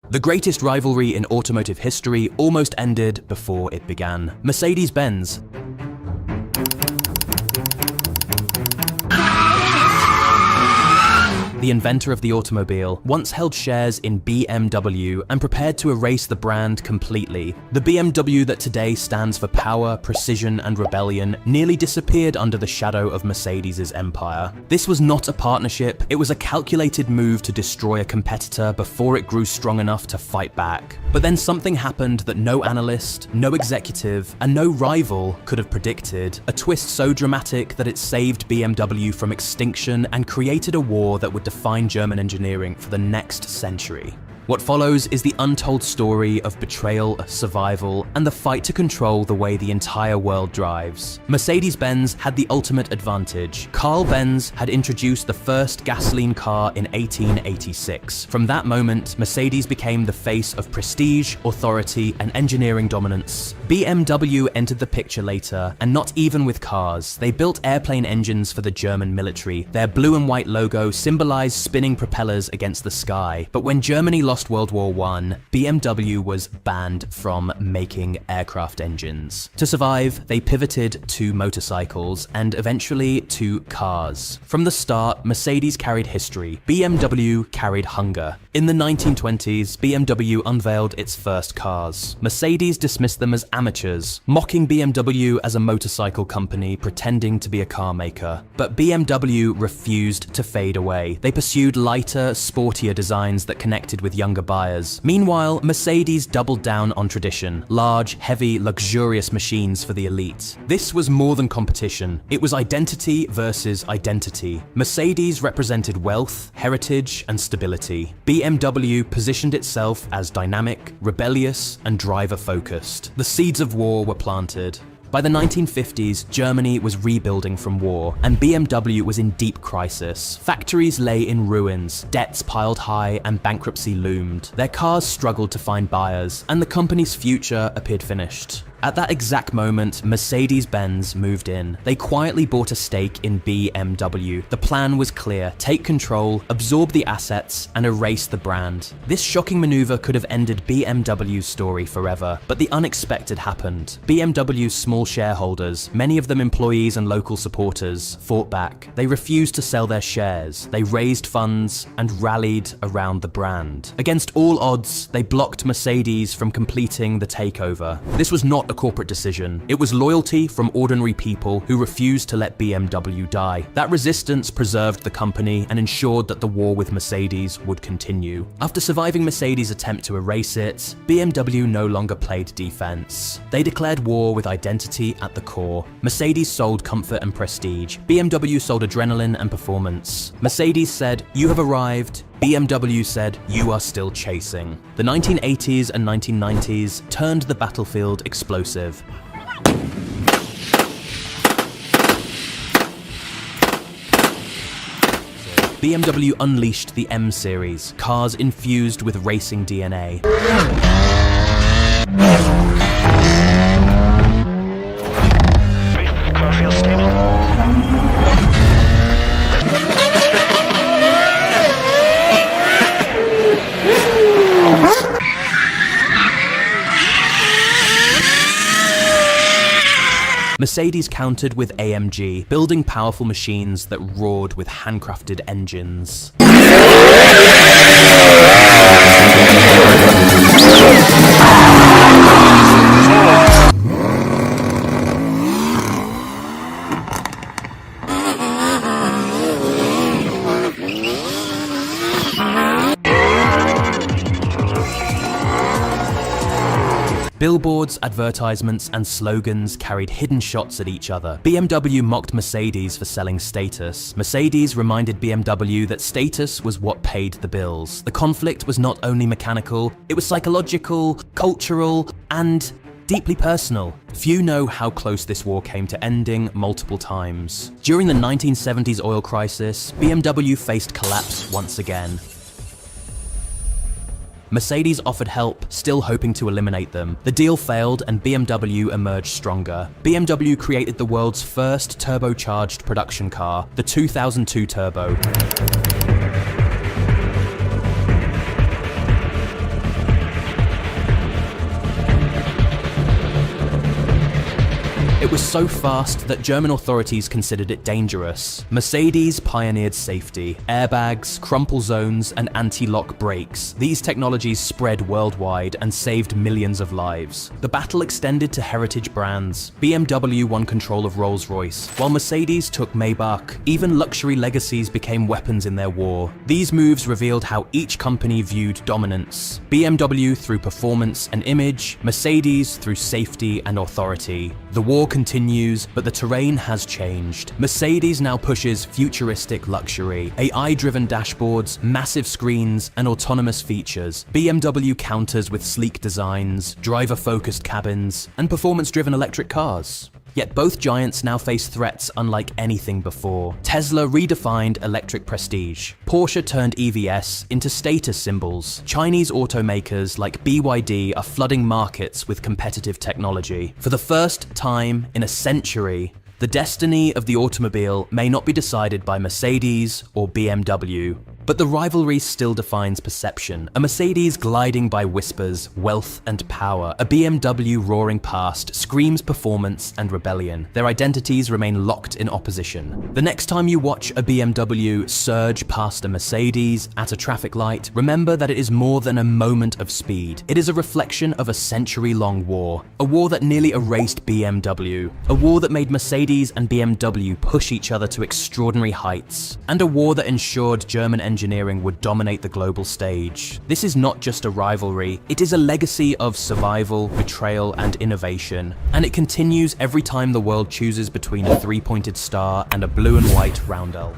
The greatest rivalry in automotive history almost ended before it began. Mercedes-Benz, the inventor of the automobile, once held shares in BMW and prepared to erase the brand completely. The BMW that today stands for power, precision, and rebellion nearly disappeared under the shadow of Mercedes' empire. This was not a partnership, it was a calculated move to destroy a competitor before it grew strong enough to fight back. But then something happened that no analyst, no executive, and no rival could have predicted. A twist so dramatic that it saved BMW from extinction and created a war that would define German engineering for the next century. What follows is the untold story of betrayal, survival, and the fight to control the way the entire world drives. Mercedes-Benz had the ultimate advantage. Carl Benz had introduced the first gasoline car in 1886. From that moment, Mercedes became the face of prestige, authority, and engineering dominance. BMW entered the picture later, and not even with cars. They built airplane engines for the German military. Their blue and white logo symbolized spinning propellers against the sky. But when Germany lost World War I, BMW was banned from making aircraft engines. To survive, they pivoted to motorcycles and eventually to cars. From the start, Mercedes carried history. BMW carried hunger. In the 1920s, BMW unveiled its first cars. Mercedes dismissed them as amateurs, mocking BMW as a motorcycle company pretending to be a car maker. But BMW refused to fade away. They pursued lighter, sportier designs that connected with younger buyers. Meanwhile, Mercedes doubled down on tradition, large, heavy, luxurious machines for the elite. This was more than competition. It was identity versus identity. Mercedes represented wealth, heritage, and stability. BMW positioned itself as dynamic, rebellious, and driver-focused. The seeds of war were planted. By the 1950s, Germany was rebuilding from war, and BMW was in deep crisis. Factories lay in ruins, debts piled high, and bankruptcy loomed. Their cars struggled to find buyers, and the company's future appeared finished. At that exact moment, Mercedes-Benz moved in. They quietly bought a stake in BMW. The plan was clear: take control, absorb the assets, and erase the brand. This shocking maneuver could have ended BMW's story forever, but the unexpected happened. BMW's small shareholders, many of them employees and local supporters, fought back. They refused to sell their shares. They raised funds and rallied around the brand. Against all odds, they blocked Mercedes from completing the takeover. This was not a corporate decision. It was loyalty from ordinary people who refused to let BMW die. That resistance preserved the company and ensured that the war with Mercedes would continue. After surviving Mercedes' attempt to erase it, BMW no longer played defense. They declared war with identity at the core. Mercedes sold comfort and prestige. BMW sold adrenaline and performance. Mercedes said, "You have arrived." BMW said, "You are still chasing." The 1980s and 1990s turned the battlefield explosive. BMW unleashed the M series, cars infused with racing DNA. Car feels stable. Mercedes countered with AMG, building powerful machines that roared with handcrafted engines. Billboards, advertisements, and slogans carried hidden shots at each other. BMW mocked Mercedes for selling status. Mercedes reminded BMW that status was what paid the bills. The conflict was not only mechanical, it was psychological, cultural, and deeply personal. Few know how close this war came to ending multiple times. During the 1970s oil crisis, BMW faced collapse once again. Mercedes offered help, still hoping to eliminate them. The deal failed and BMW emerged stronger. BMW created the world's first turbocharged production car, the 2002 Turbo. It was so fast that German authorities considered it dangerous. Mercedes pioneered safety, airbags, crumple zones, and anti-lock brakes. These technologies spread worldwide and saved millions of lives. The battle extended to heritage brands. BMW won control of Rolls-Royce, while Mercedes took Maybach. Even luxury legacies became weapons in their war. These moves revealed how each company viewed dominance. BMW through performance and image, Mercedes through safety and authority. The war continues, but the terrain has changed. Mercedes now pushes futuristic luxury, AI-driven dashboards, massive screens, and autonomous features. BMW counters with sleek designs, driver-focused cabins, and performance-driven electric cars. Yet both giants now face threats unlike anything before. Tesla redefined electric prestige. Porsche turned EVs into status symbols. Chinese automakers like BYD are flooding markets with competitive technology. For the first time in a century, the destiny of the automobile may not be decided by Mercedes or BMW, but the rivalry still defines perception. A Mercedes gliding by whispers wealth and power. A BMW roaring past screams performance and rebellion. Their identities remain locked in opposition. The next time you watch a BMW surge past a Mercedes at a traffic light, remember that it is more than a moment of speed. It is a reflection of a century-long war. A war that nearly erased BMW. A war that made Mercedes and BMW push each other to extraordinary heights. And a war that ensured German engineering would dominate the global stage. This is not just a rivalry, it is a legacy of survival, betrayal, and innovation. And it continues every time the world chooses between a three-pointed star and a blue and white roundel.